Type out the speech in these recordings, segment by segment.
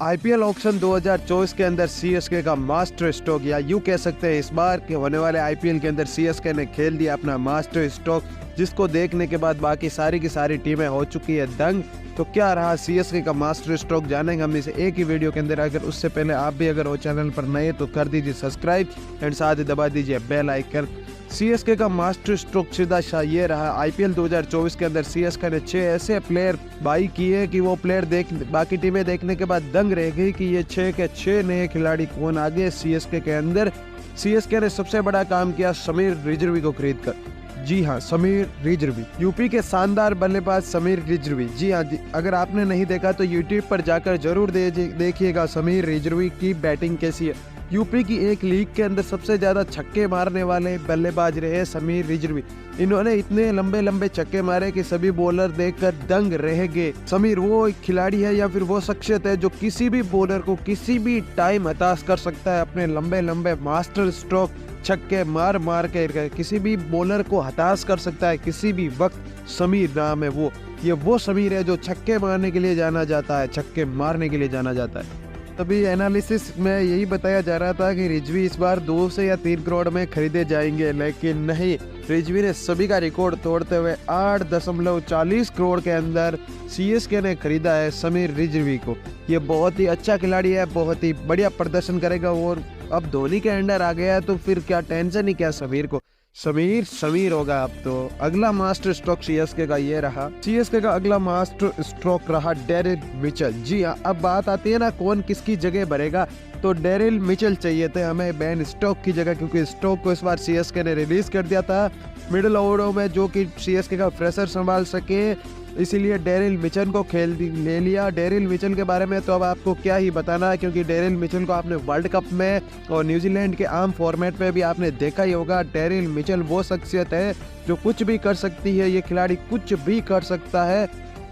IPL auction 2024 के अंदर CSK का मास्टर स्ट्रोक, या यूं कह सकते हैं इस बार के होने वाले आईपीएल के अंदर सीएसके ने खेल दिया अपना मास्टर स्ट्रोक, जिसको देखने के बाद बाकी सारी की सारी टीमें हो चुकी है दंग। तो क्या रहा सीएसके का मास्टर स्ट्रोक जानेंगे हम इसे एक ही वीडियो के अंदर। अगर उससे पहले आप भी अगर वो चैनल पर नए तो कर दीजिए सब्सक्राइब एंड साथ ही दबा दीजिए बेल आइकन। सीएसके का मास्टर स्ट्रोक सीधा शाह ये रहा, आईपीएल 2024 के अंदर सीएसके ने 6 ऐसे प्लेयर बाई किए कि वो प्लेयर बाकी टीमें देखने के बाद दंग रह गई कि ये 6 के 6 नए खिलाड़ी कौन आ गए सीएसके के अंदर। सीएसके ने सबसे बड़ा काम किया समीर रिजवी को खरीद कर। जी हाँ, समीर रिजवी, यूपी के शानदार बल्लेबाज समीर रिजवी। जी हाँ जी, अगर आपने नहीं देखा तो यूट्यूब पर जाकर जरूर देखिएगा समीर रिजवी की बैटिंग कैसी है। यूपी की एक लीग के अंदर सबसे ज्यादा छक्के मारने वाले बल्लेबाज रहे समीर रिजवी। इन्होंने इतने लंबे लंबे छक्के मारे कि सभी बॉलर देखकर दंग रह गए। समीर वो एक खिलाड़ी है या फिर वो शख्सियत है जो किसी भी बॉलर को किसी भी टाइम हताश कर सकता है। अपने लंबे लंबे मास्टर स्ट्रोक छक्के मार मार के किसी भी बॉलर को हताश कर सकता है किसी भी वक्त। समीर नाम है वो, ये वो समीर है जो छक्के मारने के लिए जाना जाता है, छक्के मारने के लिए जाना जाता है। तभी एनालिसिस में यही बताया जा रहा था कि रिजवी इस बार 2 से या 3 करोड़ में खरीदे जाएंगे, लेकिन नहीं, रिजवी ने सभी का रिकॉर्ड तोड़ते हुए 8.40 करोड़ के अंदर सीएसके ने खरीदा है समीर रिजवी को। ये बहुत ही अच्छा खिलाड़ी है, बहुत ही बढ़िया प्रदर्शन करेगा और अब धोनी के अंडर आ गया है तो फिर क्या टेंशन ही क्या समीर को। समीर होगा अब तो। अगला मास्टर स्ट्रोक सीएसके का ये रहा, सीएसके का अगला मास्टर स्ट्रोक रहा डेरिल मिचेल। जी हाँ, अब बात आती है ना कौन किसकी जगह भरेगा, तो डेरिल मिचेल चाहिए थे हमें बेन स्टोक की जगह, क्योंकि स्टोक को इस बार सीएसके ने रिलीज कर दिया था मिडिल ओवरों में जो कि सीएसके का फ्रेशर संभाल सके, इसीलिए डेरिल मिचेल को ले लिया। डेरिल मिचेल के बारे में तो अब आपको क्या ही बताना है, क्योंकि डेरिल मिचेल को आपने वर्ल्ड कप में और न्यूजीलैंड के आम फॉर्मेट में भी आपने देखा ही होगा। डेरिल मिचेल वो शख्सियत है जो कुछ भी कर सकती है, ये खिलाड़ी कुछ भी कर सकता है।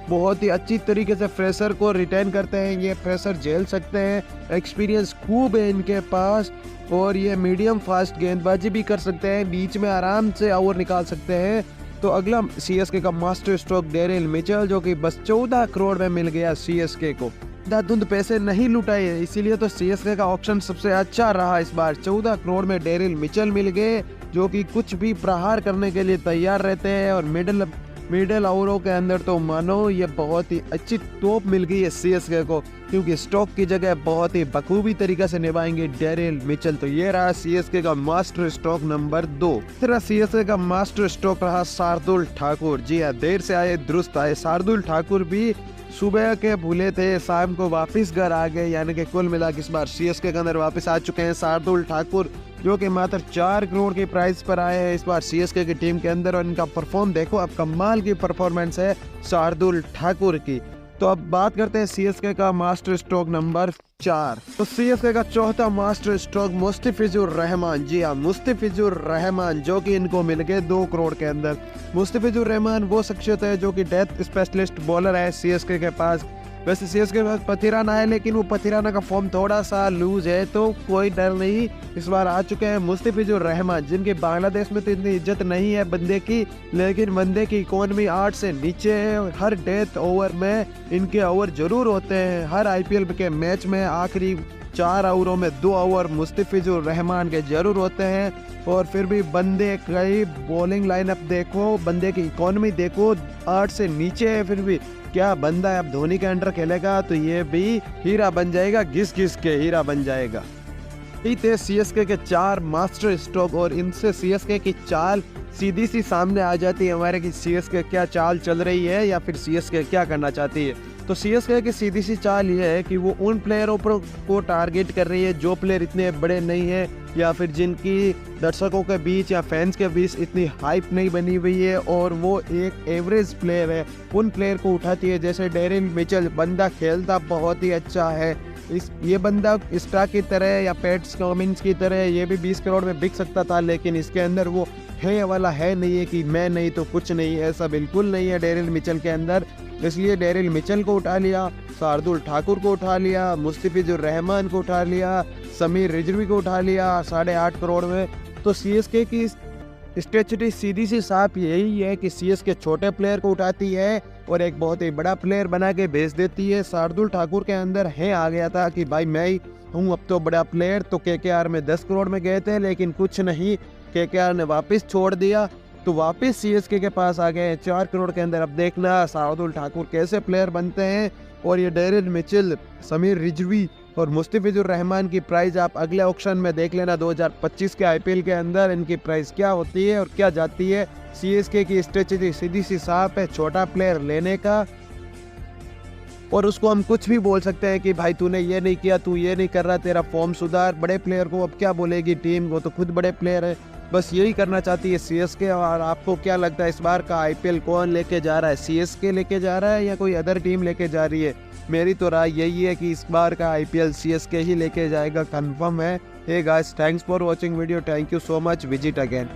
बहुत ही अच्छी तरीके से फ्रेशर को रिटेन करते हैं, ये फ्रेशर झेल सकते हैं, एक्सपीरियंस खूब है इनके पास और ये मीडियम फास्ट गेंदबाजी भी कर सकते हैं, बीच में आराम से ओवर निकाल सकते हैं। तो अगला सीएसके का मास्टर स्ट्रोक डेरिल मिचेल, जो कि बस 14 करोड़ में मिल गया सीएसके को। धुंध पैसे नहीं लुटाए, इसीलिए तो सीएसके का ऑप्शन सबसे अच्छा रहा इस बार। 14 करोड़ में डेरिल मिचेल मिल गए, जो कि कुछ भी प्रहार करने के लिए तैयार रहते हैं और मिडिल ओवरों के अंदर तो मानो ये बहुत ही अच्छी तोप मिल गई है सीएसके को, क्योंकि स्टोक की जगह बहुत ही बखूबी तरीके से निभाएंगे डेरिल मिचेल। तो ये रहा सीएसके का मास्टर स्ट्रोक नंबर 2। तीसरा सीएसके का मास्टर स्ट्रोक रहा शार्दुल ठाकुर। जी हाँ, देर से आए दुरुस्त आए। शार्दुल ठाकुर भी सुबह के भूले थे, शाम को वापस घर आ गए, यानी कि कुल मिला के इस बार सीएसके के अंदर वापस आ चुके हैं शार्दुल ठाकुर, जो कि मात्र 4 करोड़ के प्राइस पर आए हैं इस बार सीएसके की टीम के अंदर। और इनका परफॉर्म देखो, अब कमाल की परफॉर्मेंस है शार्दुल ठाकुर की। तो अब बात करते हैं सीएसके का मास्टर स्ट्रोक नंबर 4। तो सीएसके का चौथा मास्टर स्ट्रोक मुस्तफिजुर रहमान। जी हाँ, मुस्तफिजुर रहमान, जो कि इनको मिल गए 2 करोड़ के अंदर। मुस्तफिजुर रहमान वो शख्सियत है जो कि डेथ स्पेशलिस्ट बॉलर है सीएसके के पास। वैसे सीएसके के पास पथिराना है, लेकिन वो पथिराना का फॉर्म थोड़ा सा लूज है, तो कोई डर नहीं, इस बार आ चुके हैं मुस्तफिजुर रहमान, जिनकी बांग्लादेश में तो इतनी इज्जत नहीं है बंदे की, लेकिन बंदे की इकोनॉमी 8 से नीचे है। हर डेथ ओवर में इनके ओवर जरूर होते हैं। हर आईपीएल के मैच में आखिरी 4 ओवरों में 2 ओवर मुस्तफिजुर रहमान के जरूर होते हैं। और फिर भी बंदे कई बॉलिंग लाइनअप देखो, बंदे की इकोनॉमी देखो, 8 से नीचे है, फिर भी क्या बंदा है। अब धोनी के अंडर खेलेगा तो ये भी हीरा बन जाएगा, घिस घिस के हीरा बन जाएगा। यही थे सीएसके के 4 मास्टर स्ट्रोक, और इनसे सीएसके की चाल सीधी सी सामने आ जाती है हमारे कि सीएसके क्या चाल चल रही है या फिर सीएसके क्या करना चाहती है। तो सीएसके की सीधी सी चाल ये है कि वो उन प्लेयरों पर को टारगेट कर रही है जो प्लेयर इतने बड़े नहीं है या फिर जिनकी दर्शकों के बीच या फैंस के बीच इतनी हाइप नहीं बनी हुई है, और वो एक एवरेज प्लेयर है, उन प्लेयर को उठाती है। जैसे डेरिल मिचेल, बंदा खेलता बहुत ही अच्छा है, ये बंदा स्टार की तरह या पैट्स कमिंस की तरह ये भी 20 करोड़ में बिक सकता था, लेकिन इसके अंदर वो है वाला है नहीं है कि मैं नहीं तो कुछ नहीं, ऐसा बिल्कुल नहीं है डेरिल मिचेल के अंदर। इसलिए डेरिल मिचेल को उठा लिया, शार्दुल ठाकुर को उठा लिया, मुस्तफिजुर रहमान को उठा लिया, समीर रिजवी को उठा लिया 8.5 करोड़ में। तो सीएसके की स्ट्रेटजी सीधी सी साफ यही है कि सीएसके छोटे प्लेयर को उठाती है और एक बहुत ही बड़ा प्लेयर बना के भेज देती है। शार्दुल ठाकुर के अंदर है आ गया था कि भाई मैं ही हूँ अब तो बड़ा प्लेयर, तो केकेआर में 10 करोड़ में गए थे लेकिन कुछ नहीं, केकेआर ने वापस छोड़ दिया तो वापस सीएसके के पास आ गए 4 करोड़ के अंदर। अब देखना शार्दुल ठाकुर कैसे प्लेयर बनते हैं। और ये डेरिल मिचेल, समीर रिजवी और मुस्तफिजुर रहमान की प्राइस आप अगले ऑक्शन में देख लेना 2025 के आईपीएल के अंदर इनकी प्राइस क्या होती है और क्या जाती है। सीएसके की स्ट्रेटजी सीधी सी साफ है, छोटा प्लेयर लेने का, और उसको हम कुछ भी बोल सकते हैं कि भाई तूने ये नहीं किया, तू ये नहीं कर रहा, तेरा फॉर्म सुधार। बड़े प्लेयर को अब क्या बोलेगी टीम, वो तो खुद बड़े प्लेयर है। बस यही करना चाहती है सीएसके। और आपको क्या लगता है इस बार का आईपीएल कौन लेके जा रहा है, सीएसके लेके जा रहा है या कोई अदर टीम लेके जा रही है? मेरी तो राय यही है कि इस बार का आईपीएल सीएसके ही लेके जाएगा, कंफर्म है। Hey guys, thanks for watching video, thank you so much, visit again.